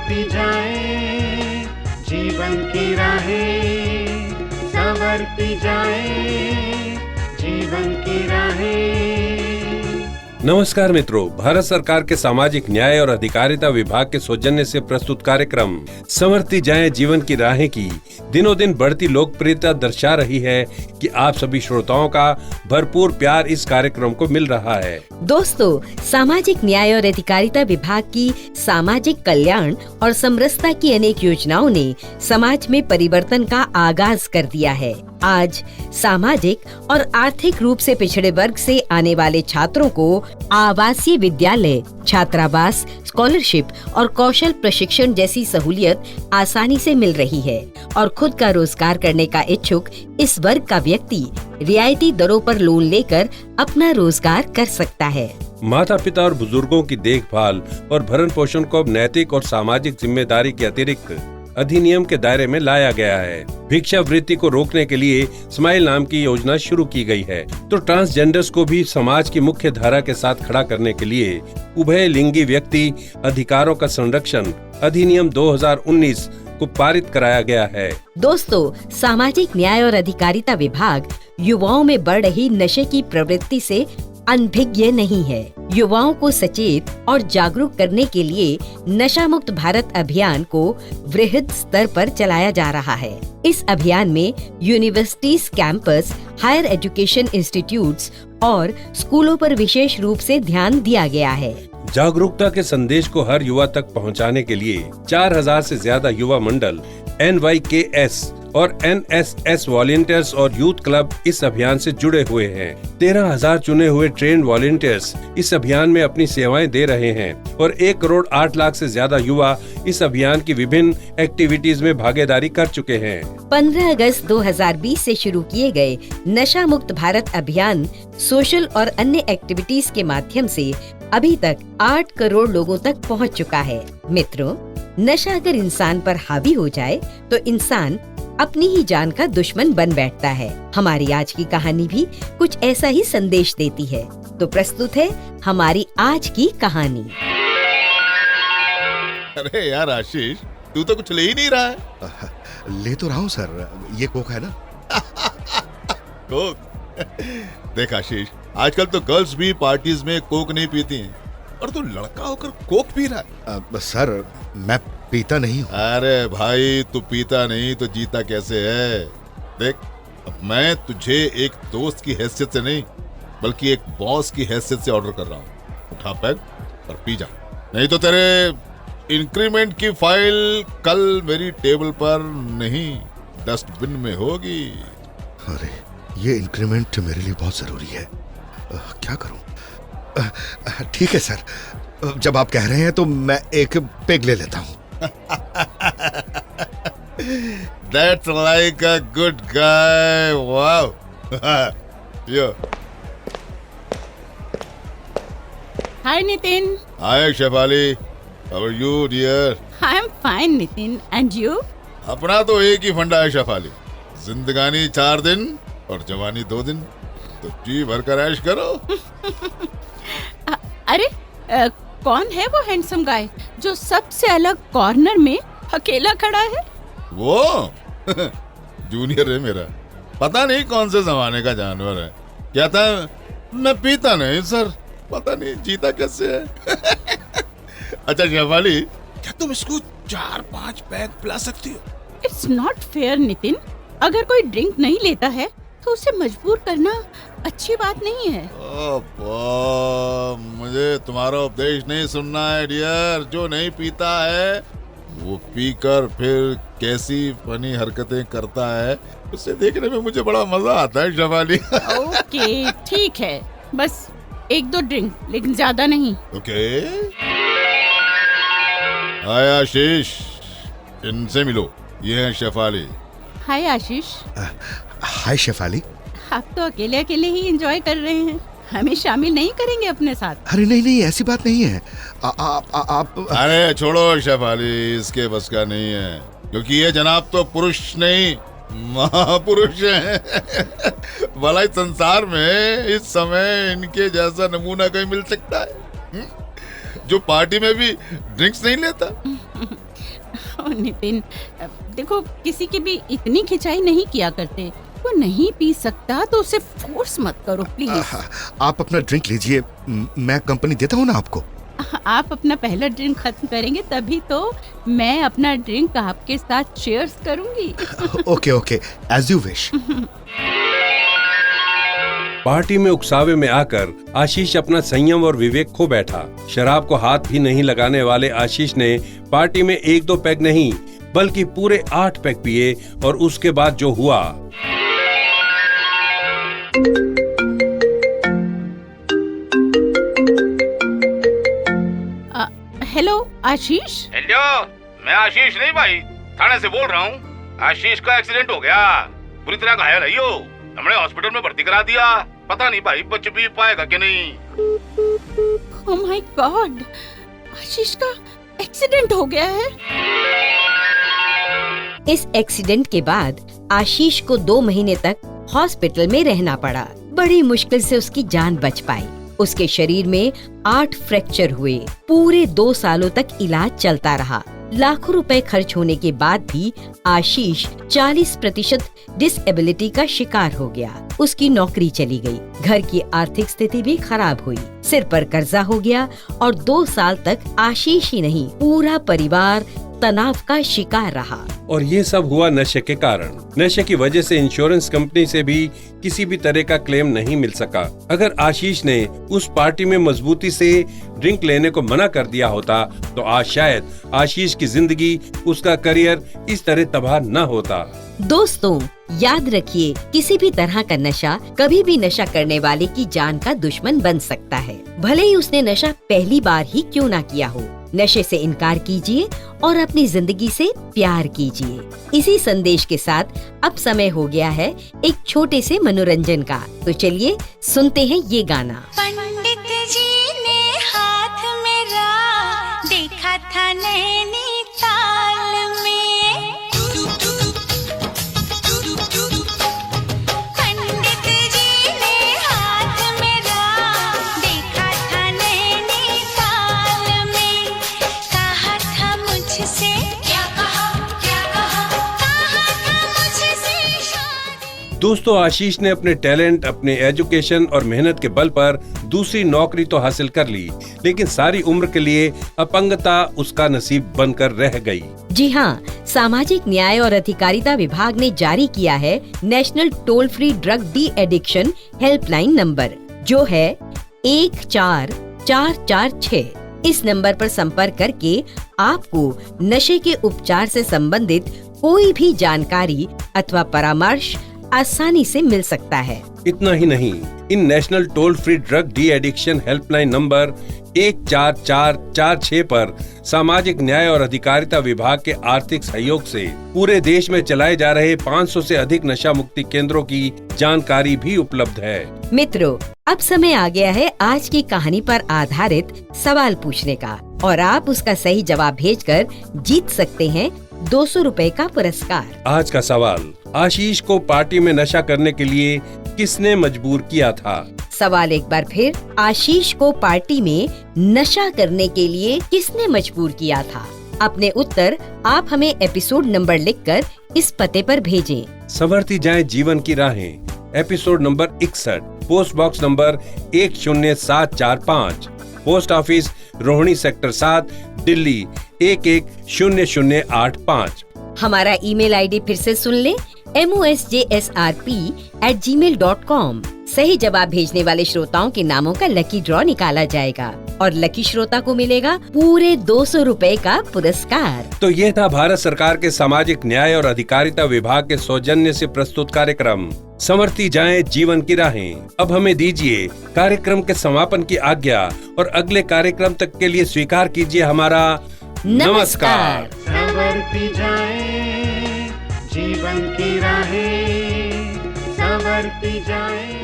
संवरती जाए जीवन की राहें, संवरती जाए जीवन की राहें। नमस्कार मित्रों, भारत सरकार के सामाजिक न्याय और अधिकारिता विभाग के सौजन्य से प्रस्तुत कार्यक्रम संवरती जाएं जीवन की राहें की दिनों दिन बढ़ती लोकप्रियता दर्शा रही है कि आप सभी श्रोताओं का भरपूर प्यार इस कार्यक्रम को मिल रहा है। दोस्तों, सामाजिक न्याय और अधिकारिता विभाग की सामाजिक कल्याण और समरसता की अनेक योजनाओं ने समाज में परिवर्तन का आगाज कर दिया है। आज सामाजिक और आर्थिक रूप से पिछड़े वर्ग से आने वाले छात्रों को आवासीय विद्यालय, छात्रावास, स्कॉलरशिप और कौशल प्रशिक्षण जैसी सहूलियत आसानी से मिल रही है और खुद का रोजगार करने का इच्छुक इस वर्ग का व्यक्ति रियायती दरों पर लोन लेकर अपना रोजगार कर सकता है। माता पिता और बुजुर्गों की देखभाल और भरण पोषण को अब नैतिक और सामाजिक जिम्मेदारी के अतिरिक्त अधिनियम के दायरे में लाया गया है। भिक्षावृत्ति को रोकने के लिए स्माइल नाम की योजना शुरू की गई है, तो ट्रांसजेंडर्स को भी समाज की मुख्य धारा के साथ खड़ा करने के लिए उभय लिंगी व्यक्ति अधिकारों का संरक्षण अधिनियम 2019 को पारित कराया गया है। दोस्तों, सामाजिक न्याय और अधिकारिता विभाग युवाओं में बढ़ रही नशे की प्रवृत्ति से अनभिज्ञ नहीं है। युवाओं को सचेत और जागरूक करने के लिए नशा मुक्त भारत अभियान को वृहद स्तर पर चलाया जा रहा है। इस अभियान में universities, campus, higher education institutes और स्कूलों पर विशेष रूप से ध्यान दिया गया है। जागरूकता के संदेश को हर युवा तक पहुंचाने के लिए 4000 से ज्यादा युवा मंडल, NYKS और NSS वॉलंटियर्स और यूथ क्लब इस अभियान से जुड़े हुए हैं। 13,000 चुने हुए ट्रेन्ड वॉलंटियर्स इस अभियान में अपनी सेवाएं दे रहे हैं और 1 करोड़ 8 लाख से ज्यादा युवा इस अभियान की विभिन्न एक्टिविटीज में भागीदारी कर चुके हैं। 15 अगस्त 2020 से शुरू किए गए नशा मुक्त भारत अभियान सोशल और अन्य एक्टिविटीज के माध्यम से अभी तक 8 करोड़ लोगों तक पहुंच चुका है। मित्रों, नशा अगर इंसान पर हावी हो जाए तो इंसान अपनी ही जान का दुश्मन बन बैठता है। हमारी आज की कहानी भी कुछ ऐसा ही संदेश देती है। तो प्रस्तुत है हमारी आज की कहानी। अरे यार आशीष, तू तो कुछ ले ही नहीं रहा है। ले तो रहा हूँ सर, ये कोक है ना। कोक? देख आशीष, आजकल तो गर्ल्स भी पार्टीज में कोक नहीं पीती हैं और तू लड़का होकर कोक पी रहा है। सर, मैं पीता नहीं हूँ। अरे भाई, तू पीता नहीं तो जीता कैसे है? देख, अब मैं तुझे एक दोस्त की हैसियत से नहीं बल्कि एक बॉस की हैसियत से ऑर्डर कर रहा हूँ। उठा पैक और पी जा, नहीं तो तेरे इंक्रीमेंट की फाइल कल मेरी टेबल पर नहीं डस्टबिन में होगी। अरे, ये इंक्रीमेंट मेरे लिए बहुत जरूरी है। क्या करूं? ठीक है सर, जब आप कह रहे हैं तो मैं एक पेग ले लेता हूं। That's like a good guy. Wow. Yo. Hi Nitin. Hi Shefali. How are you, dear? I am fine Nitin. And you? अपना तो एक ही फंडा है शेफाली, जिंदगानी 4 दिन और जवानी 2 दिन, तो जी भर कर ऐश करो। अरे कौन है वो हैंडसम गाय जो सबसे अलग कॉर्नर में अकेला खड़ा है? वो जूनियर है मेरा, पता नहीं कौन से जमाने का जानवर है। कहता है मैं पीता नहीं सर, पता नहीं जीता कैसे है। अच्छा शेफाली, क्या तुम इसको 4-5 पैक पिला सकती हो? इट्स नॉट फेयर नितिन, अगर कोई ड्रिंक नहीं लेता है तो उसे मजबूर करना अच्छी बात नहीं है। मुझे तुम्हारा उपदेश नहीं सुनना है डियर। जो नहीं पीता है वो पीकर फिर कैसी फनी हरकतें करता है, उसे देखने में मुझे बड़ा मजा आता है शेफाली। ओके ठीक है, बस 1-2 ड्रिंक, लेकिन ज्यादा नहीं। ओके। हाय आशीष, इनसे मिलो, ये है शेफाली। हाय आशीष। हाय शेफाली। आप तो अकेले अकेले ही एंजॉय कर रहे हैं, हमें शामिल नहीं करेंगे अपने साथ? अरे नहीं नहीं, ऐसी बात नहीं है। आप अरे छोड़ो शेफाली, इसके बस का नहीं है, क्योंकि ये जनाब तो पुरुष नहीं महापुरुष हैं। भला इस संसार में इस समय इनके जैसा नमूना कहीं मिल सकता है जो पार्टी में भी ड्रिंक्स नहीं लेता। नितिन, देखो किसी की भी इतनी खिंचाई नहीं किया करते। वो नहीं पी सकता तो उसे फोर्स मत करो प्लीज। आप अपना ड्रिंक लीजिए, मैं कंपनी देता हूँ ना आपको। आप अपना पहला ड्रिंक खत्म करेंगे तभी तो मैं अपना ड्रिंक आपके साथ शेयर्स करूंगी। Okay okay, as you wish. Party में उकसावे में आकर आशीष अपना संयम और विवेक खो बैठा। शराब को हाथ भी नहीं लगाने वाले आशीष ने पार्टी में 1-2 पैग नहीं बल्कि पूरे 8 पैग पिए और उसके बाद जो हुआ। हेलो आशीष। हेलो, मैं आशीष नहीं भाई, थाने से बोल रहा हूँ। आशीष का एक्सीडेंट हो गया, बुरी तरह घायल है यो। हमने हॉस्पिटल में भर्ती करा दिया, पता नहीं भाई बच भी पाएगा कि नहीं। ओह माय गॉड, आशीष का एक्सीडेंट हो गया है। इस एक्सीडेंट के बाद आशीष को 2 महीने तक हॉस्पिटल में रहना पड़ा। बड़ी मुश्किल से उसकी जान बच पाई। उसके शरीर में 8 फ्रैक्चर हुए। पूरे 2 सालों तक इलाज चलता रहा। लाखों रुपए खर्च होने के बाद भी आशीष 40% डिसेबिलिटी का शिकार हो गया। उसकी नौकरी चली गई, घर की आर्थिक स्थिति भी खराब हुई, सिर पर कर्जा हो गया और 2 साल तक आशीष ही नहीं पूरा परिवार तनाव का शिकार रहा। और ये सब हुआ नशे के कारण। नशे की वजह से इंश्योरेंस कंपनी से भी किसी भी तरह का क्लेम नहीं मिल सका। अगर आशीष ने उस पार्टी में मजबूती से ड्रिंक लेने को मना कर दिया होता तो आज शायद आशीष की जिंदगी, उसका करियर इस तरह तबाह न होता। दोस्तों, याद रखिए, किसी भी तरह का नशा कभी भी नशा करने वाले की जान का दुश्मन बन सकता है, भले ही उसने नशा पहली बार ही क्यों ना किया हो। नशे से इनकार कीजिए और अपनी जिंदगी से प्यार कीजिए। इसी संदेश के साथ अब समय हो गया है एक छोटे से मनोरंजन का, तो चलिए सुनते हैं ये गाना। पंडित जी ने हाथ मेरा देखा था नैनीताल में, पंडित जी ने हाथ मेरा देखा था नैनीताल में, कहा था मुझसे, क्या कहा कहा था मुझसे शादी। दोस्तों, आशीष ने अपने टैलेंट, अपने एजुकेशन और मेहनत के बल पर दूसरी नौकरी तो हासिल कर ली, लेकिन सारी उम्र के लिए अपंगता उसका नसीब बनकर रह गई। जी हाँ, सामाजिक न्याय और अधिकारिता विभाग ने जारी किया है national toll free drug de addiction helpline number, जो है 14446। इस नंबर पर संपर्क करके आपको नशे के उपचार से संबंधित कोई भी जानकारी अथवा परामर्श आसानी से मिल सकता है। इतना ही नहीं, इन national toll free drug de addiction helpline number 14446 पर सामाजिक न्याय और अधिकारिता विभाग के आर्थिक सहयोग से पूरे देश में चलाए जा रहे 500 से अधिक नशा मुक्ति केंद्रों की जानकारी भी उपलब्ध है। मित्रों, अब समय आ गया है आज की कहानी पर आधारित सवाल पूछने का, और आप उसका सही जवाब भेजकर जीत सकते हैं 200 रुपए का पुरस्कार। आज का सवाल, आशीष को पार्टी में नशा करने के लिए किसने मजबूर किया था? सवाल एक बार फिर, आशीष को पार्टी में नशा करने के लिए किसने मजबूर किया था? अपने उत्तर आप हमें एपिसोड नंबर लिखकर इस पते पर भेजें। संवरती जाए जीवन की राहें, episode number 61, post box number 10745, post office Rohini sector 7, Delhi 110085। हमारा ईमेल आईडी फिर से सुन लें, mosjsrp@gmail.com। सही जवाब भेजने वाले श्रोताओं के नामों का लकी ड्रॉ निकाला जाएगा और लकी श्रोता को मिलेगा पूरे 200 रुपए का पुरस्कार। तो ये था भारत सरकार के सामाजिक न्याय और अधिकारिता विभाग के सौजन्य से प्रस्तुत कार्यक्रम संवरती जाएं जीवन की राहें। अब हमें दीजिए कार्यक्रम के समापन की आज्ञा और अगले कार्यक्रम तक के लिए स्वीकार कीजिए हमारा नमस्कार। संवरती जाए जीवन की राहें, संवरती जाए।